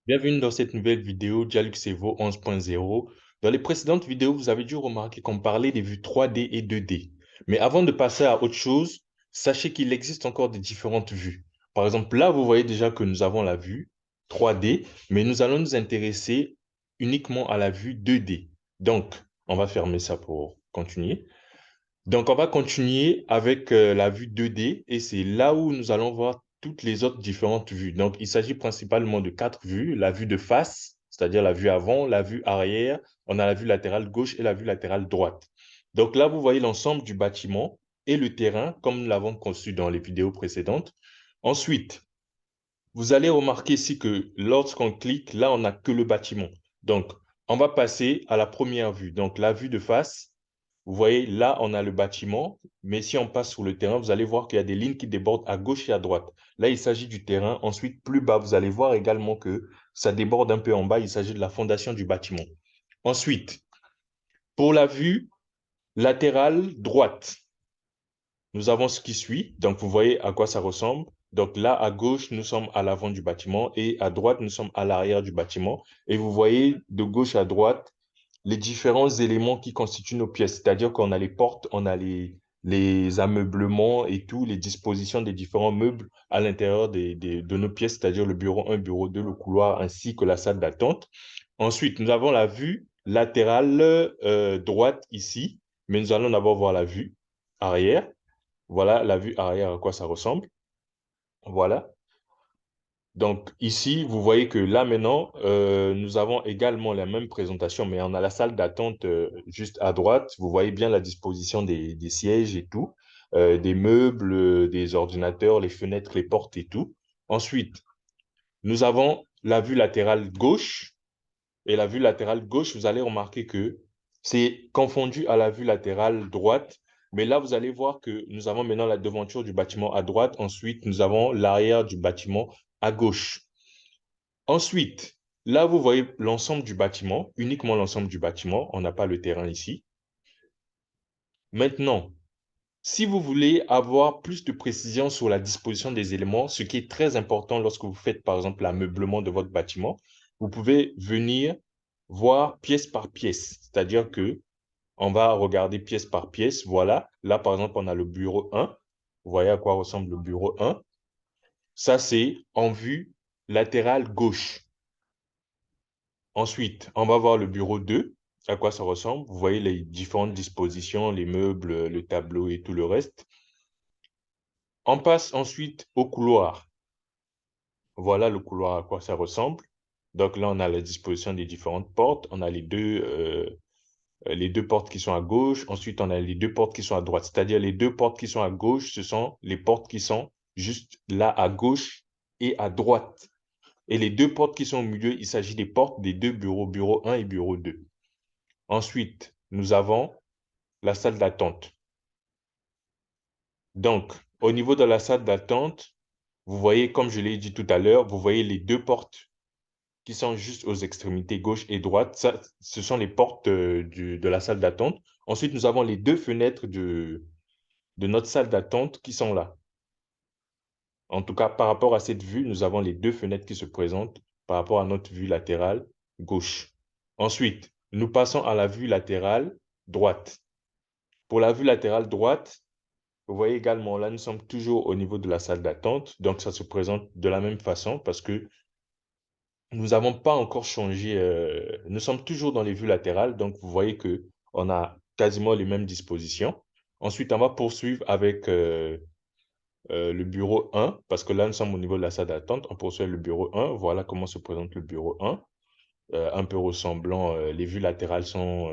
Bienvenue dans cette nouvelle vidéo Dialux Evo 11.0. Dans les précédentes vidéos, vous avez dû remarquer qu'on parlait des vues 3D et 2D. Mais avant de passer à autre chose, sachez qu'il existe encore des différentes vues. Par exemple, là, vous voyez déjà que nous avons la vue 3D, mais nous allons nous intéresser uniquement à la vue 2D. Donc, on va fermer ça pour continuer. Donc, on va continuer avec la vue 2D et c'est là où nous allons voir toutes les autres différentes vues. Donc, il s'agit principalement de quatre vues. La vue de face, c'est-à-dire la vue avant, la vue arrière, on a la vue latérale gauche et la vue latérale droite. Donc là, vous voyez l'ensemble du bâtiment et le terrain comme nous l'avons conçu dans les vidéos précédentes. Ensuite, vous allez remarquer ici que lorsqu'on clique, là, on n'a que le bâtiment. Donc, on va passer à la première vue. Donc, la vue de face. Vous voyez, là, on a le bâtiment, mais si on passe sur le terrain, vous allez voir qu'il y a des lignes qui débordent à gauche et à droite. Là, il s'agit du terrain. Ensuite, plus bas, vous allez voir également que ça déborde un peu en bas. Il s'agit de la fondation du bâtiment. Ensuite, pour la vue latérale droite, nous avons ce qui suit. Donc, vous voyez à quoi ça ressemble. Donc là, à gauche, nous sommes à l'avant du bâtiment et à droite, nous sommes à l'arrière du bâtiment. Et vous voyez de gauche à droite les différents éléments qui constituent nos pièces. C'est-à-dire qu'on a les portes, on a les ameublements et tout, les dispositions des différents meubles à l'intérieur de nos pièces, c'est-à-dire le bureau 1, bureau 2, le couloir, ainsi que la salle d'attente. Ensuite, nous avons la vue latérale droite ici, mais nous allons d'abord voir la vue arrière. Voilà la vue arrière, à quoi ça ressemble. Voilà. Donc ici, vous voyez que là maintenant, nous avons également la même présentation, mais on a la salle d'attente juste à droite. Vous voyez bien la disposition des sièges et tout, des meubles, des ordinateurs, les fenêtres, les portes et tout. Ensuite, nous avons la vue latérale gauche. Et la vue latérale gauche, vous allez remarquer que c'est confondu à la vue latérale droite. Mais là, vous allez voir que nous avons maintenant la devanture du bâtiment à droite. Ensuite, nous avons l'arrière du bâtiment à gauche. Ensuite, là, vous voyez l'ensemble du bâtiment, uniquement l'ensemble du bâtiment. On n'a pas le terrain ici. Maintenant, si vous voulez avoir plus de précision sur la disposition des éléments, ce qui est très important lorsque vous faites, par exemple, l'ameublement de votre bâtiment, vous pouvez venir voir pièce par pièce. C'est-à-dire que on va regarder pièce par pièce. Voilà. Là, par exemple, on a le bureau 1. Vous voyez à quoi ressemble le bureau 1. Ça, c'est en vue latérale gauche. Ensuite, on va voir le bureau 2, à quoi ça ressemble. Vous voyez les différentes dispositions, les meubles, le tableau et tout le reste. On passe ensuite au couloir. Voilà le couloir à quoi ça ressemble. Donc là, on a la disposition des différentes portes. On a les deux portes qui sont à gauche. Ensuite, on a les deux portes qui sont à droite. C'est-à-dire les deux portes qui sont à gauche, ce sont les portes qui sont juste là à gauche et à droite. Et les deux portes qui sont au milieu, il s'agit des portes des deux bureaux, bureau 1 et bureau 2. Ensuite, nous avons la salle d'attente. Donc, au niveau de la salle d'attente, vous voyez, comme je l'ai dit tout à l'heure, vous voyez les deux portes qui sont juste aux extrémités gauche et droite. Ça, ce sont les portes de la salle d'attente. Ensuite, nous avons les deux fenêtres de notre salle d'attente qui sont là. En tout cas, par rapport à cette vue, nous avons les deux fenêtres qui se présentent par rapport à notre vue latérale gauche. Ensuite, nous passons à la vue latérale droite. Pour la vue latérale droite, vous voyez également, là, nous sommes toujours au niveau de la salle d'attente. Donc, ça se présente de la même façon parce que nous n'avons pas encore changé. Nous sommes toujours dans les vues latérales. Donc, vous voyez que on a quasiment les mêmes dispositions. Ensuite, on va poursuivre avec le bureau 1 parce que là, nous sommes au niveau de la salle d'attente. On poursuit le bureau 1. Voilà comment se présente le bureau 1. Un peu ressemblant. Les vues latérales sont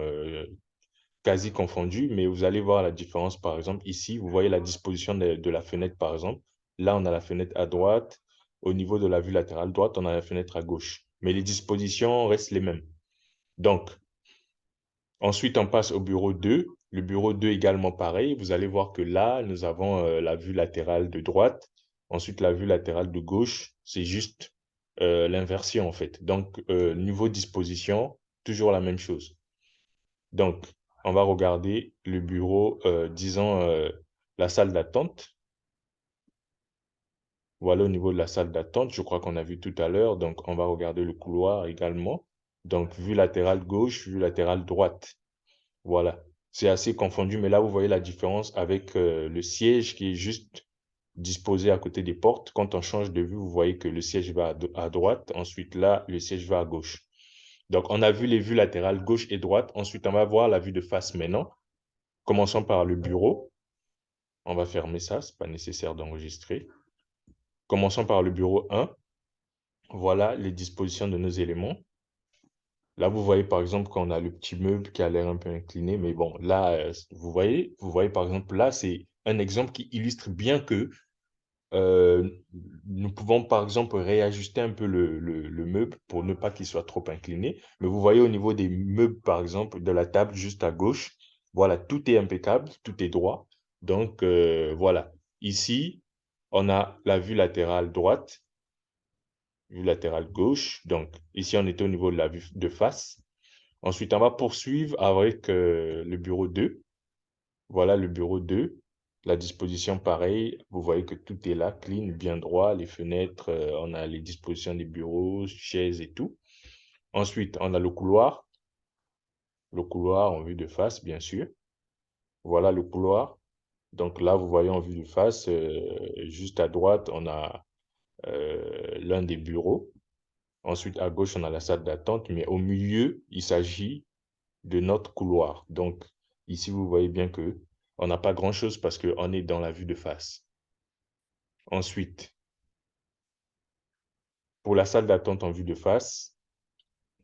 quasi confondues, mais vous allez voir la différence. Par exemple, ici, vous voyez la disposition de la fenêtre, par exemple. Là, on a la fenêtre à droite. Au niveau de la vue latérale droite, on a la fenêtre à gauche. Mais les dispositions restent les mêmes. Donc, ensuite, on passe au bureau 2. Le bureau 2 également pareil. Vous allez voir que là, nous avons la vue latérale de droite. Ensuite, la vue latérale de gauche. C'est juste l'inversion, en fait. Donc, niveau disposition, toujours la même chose. Donc, on va regarder le bureau, disons, la salle d'attente. Voilà au niveau de la salle d'attente, je crois qu'on a vu tout à l'heure. Donc, on va regarder le couloir également. Donc, vue latérale gauche, vue latérale droite. Voilà. C'est assez confondu, mais là, vous voyez la différence avec le siège qui est juste disposé à côté des portes. Quand on change de vue, vous voyez que le siège va à droite. Ensuite, là, le siège va à gauche. Donc, on a vu les vues latérales gauche et droite. Ensuite, on va voir la vue de face maintenant. Commençons par le bureau. On va fermer ça, c'est pas nécessaire d'enregistrer. Commençons par le bureau 1. Voilà les dispositions de nos éléments. Là, vous voyez par exemple qu'on a le petit meuble qui a l'air un peu incliné, mais bon, là, vous voyez par exemple, là, c'est un exemple qui illustre bien que euh, nous pouvons par exemple réajuster un peu le meuble pour ne pas qu'il soit trop incliné. Mais vous voyez au niveau des meubles, par exemple, de la table juste à gauche, voilà, tout est impeccable, tout est droit. Donc, voilà. Ici, on a la vue latérale droite, vue latérale gauche. Donc, ici, on était au niveau de la vue de face. Ensuite, on va poursuivre avec le bureau 2. Voilà le bureau 2. La disposition, pareil, vous voyez que tout est là, clean, bien droit. Les fenêtres, on a les dispositions des bureaux, chaises et tout. Ensuite, on a le couloir. Le couloir en vue de face, bien sûr. Voilà le couloir. Donc là, vous voyez en vue de face, juste à droite, on a l'un des bureaux. Ensuite, à gauche, on a la salle d'attente, mais au milieu, il s'agit de notre couloir. Donc, ici, vous voyez bien que on n'a pas grand-chose parce qu'on est dans la vue de face. Ensuite, pour la salle d'attente en vue de face,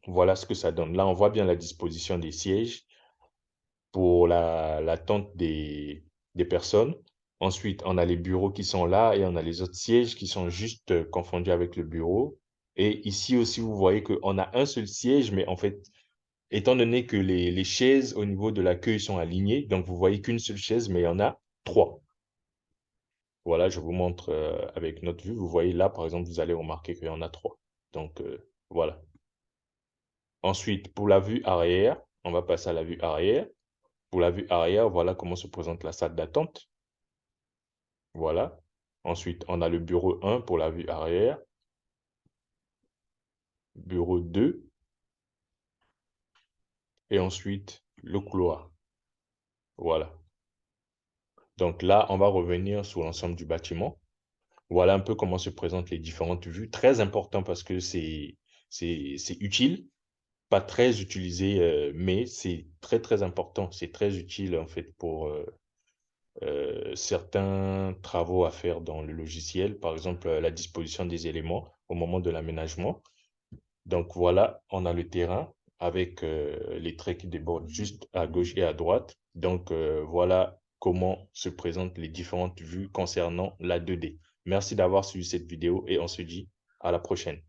voilà ce que ça donne. Là, on voit bien la disposition des sièges pour l'attente des personnes. Ensuite, on a les bureaux qui sont là et on a les autres sièges qui sont juste confondus avec le bureau. Et ici aussi, vous voyez qu'on a un seul siège, mais en fait, étant donné que les chaises au niveau de l'accueil sont alignées, donc vous voyez qu'une seule chaise, mais il y en a trois. Voilà, je vous montre avec notre vue. Vous voyez là, par exemple, vous allez remarquer qu'il y en a trois. Donc, voilà. Ensuite, pour la vue arrière, on va passer à la vue arrière. Pour la vue arrière, voilà comment se présente la salle d'attente. Voilà. Ensuite, on a le bureau 1 pour la vue arrière. Bureau 2. Et ensuite, le couloir. Voilà. Donc là, on va revenir sur l'ensemble du bâtiment. Voilà un peu comment se présentent les différentes vues. Très important parce que c'est utile. Pas très utilisé, mais c'est très très important. C'est très utile en fait pour certains travaux à faire dans le logiciel, par exemple la disposition des éléments au moment de l'aménagement. Donc voilà, on a le terrain avec les traits qui débordent juste à gauche et à droite. Donc voilà comment se présentent les différentes vues concernant la 2D. Merci d'avoir suivi cette vidéo et on se dit à la prochaine.